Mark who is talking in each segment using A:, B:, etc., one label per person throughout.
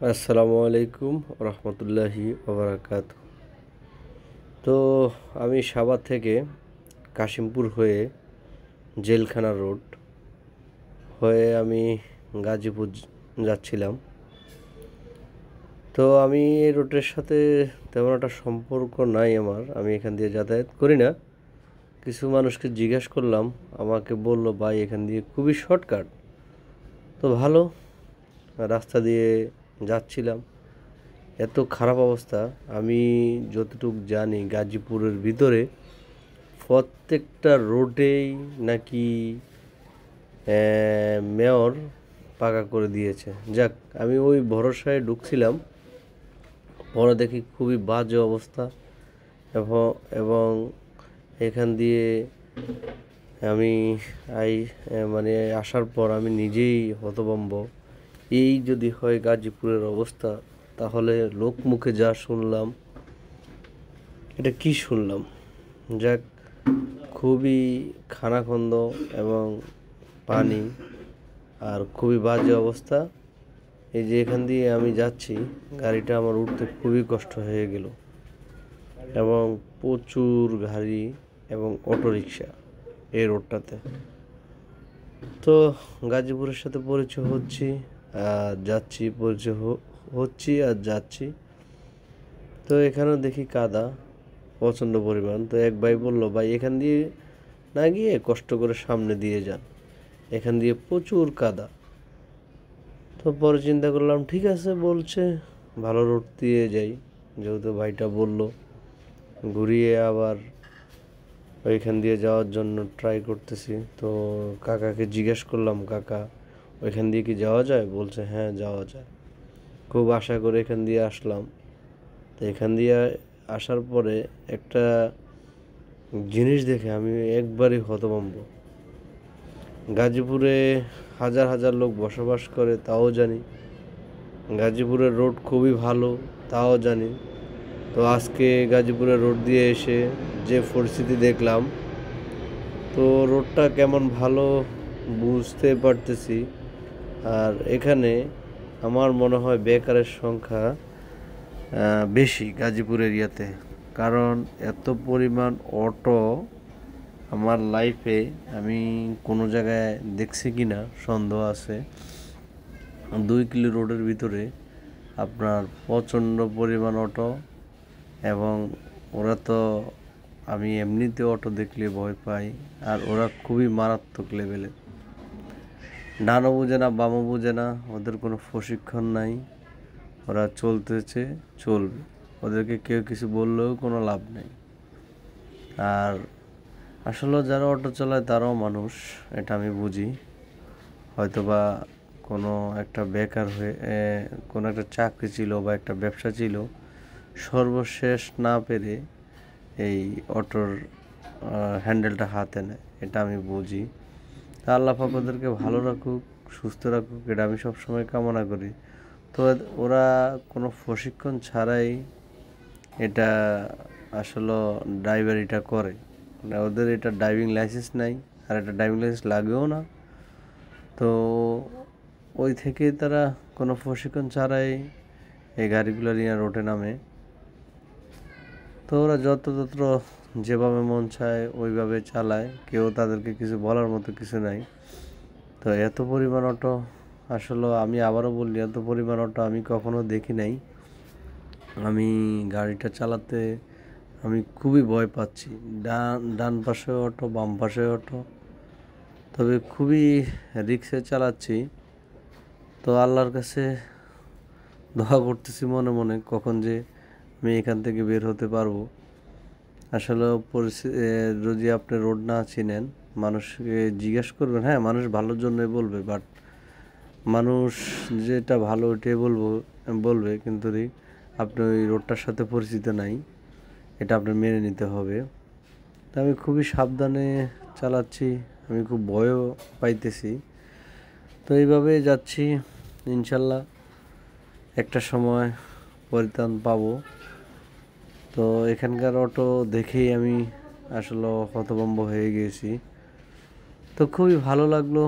A: আসসালামু আলাইকুম রহমতুল্লাহি ওবরাকাত। তো আমি সাভার থেকে কাশিমপুর হয়ে জেলখানা রোড হয়ে আমি গাজীপুর যাচ্ছিলাম। তো আমি এই রোডের সাথে তেমন একটা সম্পর্ক নাই আমার, আমি এখান দিয়ে যাতায়াত করি না। কিছু মানুষকে জিজ্ঞেস করলাম, আমাকে বলল ভাই এখান দিয়ে খুবই শর্টকাট। তো ভালো, রাস্তা দিয়ে যাচ্ছিলাম, এত খারাপ অবস্থা। আমি যতটুকু জানি গাজীপুরের ভিতরে প্রত্যেকটা রোডেই নাকি মেয়র পাকা করে দিয়েছে। যাক, আমি ওই ভরসায় ঢুকছিলাম, পরে দেখি খুবই বাজে অবস্থা। এবং এবং এখান দিয়ে আমি আই মানে আসার পর আমি নিজেই হতভম্ব। এই যদি হয় গাজীপুরের অবস্থা, তাহলে লোক মুখে যা শুনলাম, এটা কি শুনলাম। যাক, খুবই খানাখন্দ এবং পানি আর খুবই বাজে অবস্থা। এই যে এখান দিয়ে আমি যাচ্ছি, গাড়িটা আমার উঠতে খুবই কষ্ট হয়ে গেল। এবং প্রচুর গাড়ি এবং অটোরিকশা এই রোডটাতে। তো গাজীপুরের সাথে পরিচয় হচ্ছি আর যাচ্ছি, পরিচয় হচ্ছি আর যাচ্ছি। তো এখানেও দেখি কাদা প্রচণ্ড পরিমাণ। তো এক ভাই বললো, ভাই এখান দিয়ে না গিয়ে কষ্ট করে সামনে দিয়ে যান, এখান দিয়ে প্রচুর কাদা। তো পরে চিন্তা করলাম ঠিক আছে, বলছে ভালো রোড দিয়ে যাই, যেহেতু ভাইটা বলল। ঘুরিয়ে আবার ওইখান দিয়ে যাওয়ার জন্য ট্রাই করতেছি। তো কাকাকে জিজ্ঞেস করলাম, কাকা ওইখান দিয়ে কি যাওয়া যায়? বলছে হ্যাঁ যাওয়া যায়। খুব আশা করে এখান দিয়ে আসলাম। তো এখান দিয়ে আসার পরে একটা জিনিস দেখে আমি একবারই হতভম্ব। গাজীপুরে হাজার হাজার লোক বসবাস করে তাও জানি, গাজীপুরের রোড খুবই ভালো তাও জানি। তো আজকে গাজীপুরের রোড দিয়ে এসে যে পরিস্থিতি দেখলাম, তো রোডটা কেমন ভালো বুঝতে পারতেছি। আর এখানে আমার মনে হয় বেকারের সংখ্যা বেশি গাজীপুর এরিয়াতে, কারণ এত পরিমাণ অটো আমার লাইফে আমি কোনো জায়গায় দেখছি কি না সন্দেহ আছে। 2 কিলো রোডের ভিতরে আপনার প্রচণ্ড পরিমাণ অটো। এবং ওরা তো, আমি এমনিতে অটো দেখলে ভয় পাই, আর ওরা খুবই মারাত্মক লেভেলে। ডানও বোঝে না বামও বোঝে না, ওদের কোনো প্রশিক্ষণ নাই, ওরা চলতেছে চলবে, ওদেরকে কেউ কিছু বললেও কোনো লাভ নেই। আর আসলে যারা অটো চালায় তারাও মানুষ, এটা আমি বুঝি। হয়তোবা কোনো একটা বেকার হয়ে কোনো একটা চাকরি ছিল বা একটা ব্যবসা ছিল, সর্বশেষ না পেরে এই অটোর হ্যান্ডেলটা হাতে নেয়, এটা আমি বুঝি। তা আল্লাহ পাক ওদেরকে ভালো রাখুক, সুস্থ রাখুক, এটা আমি সবসময় কামনা করি। তো ওরা কোনো প্রশিক্ষণ ছাড়াই এটা আসলে ড্রাইভারিটা করে, মানে ওদের এটা ড্রাইভিং লাইসেন্স নাই, আর এটা ড্রাইভিং লাইসেন্স লাগেও না। তো ওই থেকে তারা কোনো প্রশিক্ষণ ছাড়াই এই গাড়িগুলো নিয়ে রোডে নামে। তো ওরা যত্র যেভাবে মন চায় ওইভাবে চালায়, কেউ তাদেরকে কিছু বলার মতো কিছু নাই। তো এত পরিমাণ অটো, আসলে আমি আবারও বললি, এত পরিমাণ অটো আমি কখনো দেখি নাই। আমি গাড়িটা চালাতে আমি খুবই ভয় পাচ্ছি। ডান পাশে অটো, বাম পাশে অটো, তবে খুবই রিক্সে চালাচ্ছি। তো আল্লাহর কাছে দোয়া করতেছি মনে মনে, কখন যে আমি এখান থেকে বের হতে পারবো। আসলে যদি আপনি রোড না চিনেন, মানুষকে জিজ্ঞেস করবেন, হ্যাঁ মানুষ ভালোর জন্যই বলবে, বাট মানুষ যেটা ভালো ওইটাই বলবে, কিন্তু আপনি ওই রোডটার সাথে পরিচিত নাই, এটা আপনার মেনে নিতে হবে। তা আমি খুবই সাবধানে চালাচ্ছি, আমি খুব ভয়ও পাইতেছি। তো এইভাবে যাচ্ছি, ইনশাল্লাহ একটা সময় পরিত্রাণ পাবো। তো এখানকার অটো দেখেই আমি আসলে হতভম্ব হয়ে গিয়েছি। তো খুবই ভালো লাগলো,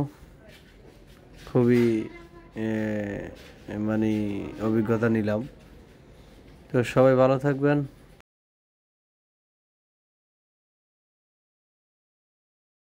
A: খুবই মানে অভিজ্ঞতা নিলাম। তো সবাই ভালো থাকবেন।